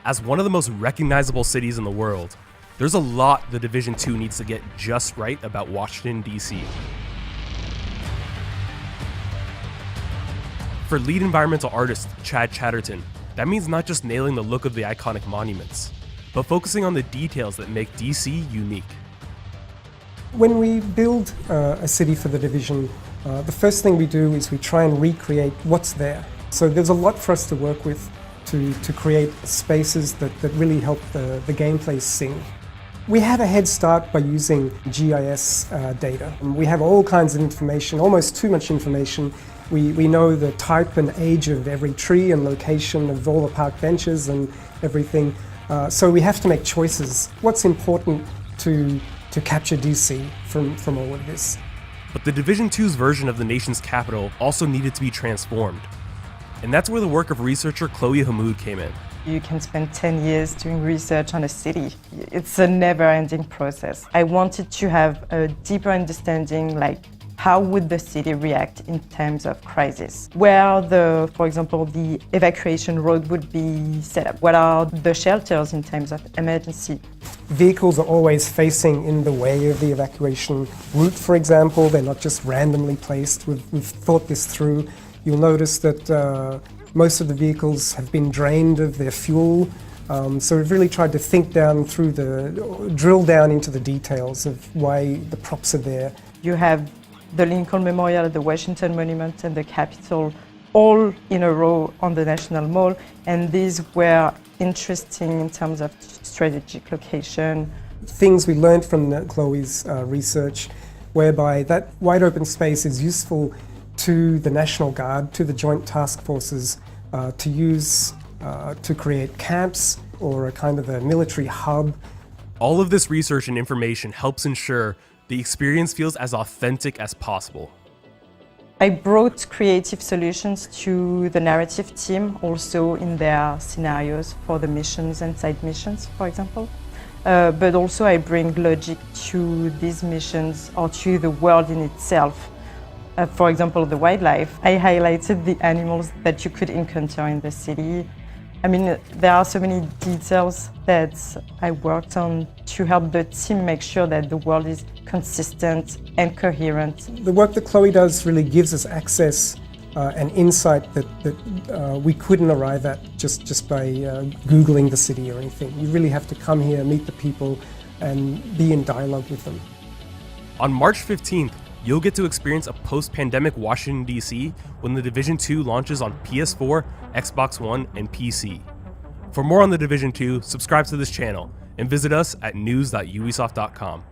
As one of the most recognizable cities in the world, there's a lot the Division 2 needs to get just right about Washington, D.C. For lead environmental artist Chäd Chatterton, that means not just nailing the look of the iconic monuments, but focusing on the details that make DC unique. When we build a city for the Division, the first thing we do is we try and recreate what's there. So there's a lot for us to work with to create spaces that really help the gameplay sing. We have a head start by using GIS data. We have all kinds of information, almost too much information. We know the type and age of every tree and location of all the park benches and everything. So we have to make choices. What's important to capture DC from all of this? But the Division 2's version of the nation's capital also needed to be transformed. And that's where the work of researcher Hloya Hamud came in. You can spend 10 years doing research on a city. It's a never-ending process. I wanted to have a deeper understanding, like how would the city react in times of crisis? Where for example, the evacuation road would be set up? What are the shelters in times of emergency? Vehicles are always facing in the way of the evacuation route, for example. They're not just randomly placed. We've thought this through. You'll notice that most of the vehicles have been drained of their fuel. So we've really tried to think drill down into the details of why the props are there. You have the Lincoln Memorial, the Washington Monument, and the Capitol all in a row on the National Mall. And these were interesting in terms of strategic location. Things we learned from Chloe's research, whereby that wide open space is useful to the National Guard, to the Joint Task Forces, to use to create camps or a kind of a military hub. All of this research and information helps ensure the experience feels as authentic as possible. I brought creative solutions to the narrative team, also in their scenarios for the missions and side missions, for example. But also I bring logic to these missions or to the world in itself. For example, the wildlife. I highlighted the animals that you could encounter in the city. I mean, there are so many details that I worked on to help the team make sure that the world is consistent and coherent. The work that Chloe does really gives us access and insight that we couldn't arrive at just by Googling the city or anything. You really have to come here, meet the people, and be in dialogue with them. On March 15th, you'll get to experience a post-pandemic Washington, D.C. when the Division 2 launches on PS4, Xbox One, and PC. For more on the Division 2, subscribe to this channel and visit us at news.ubisoft.com.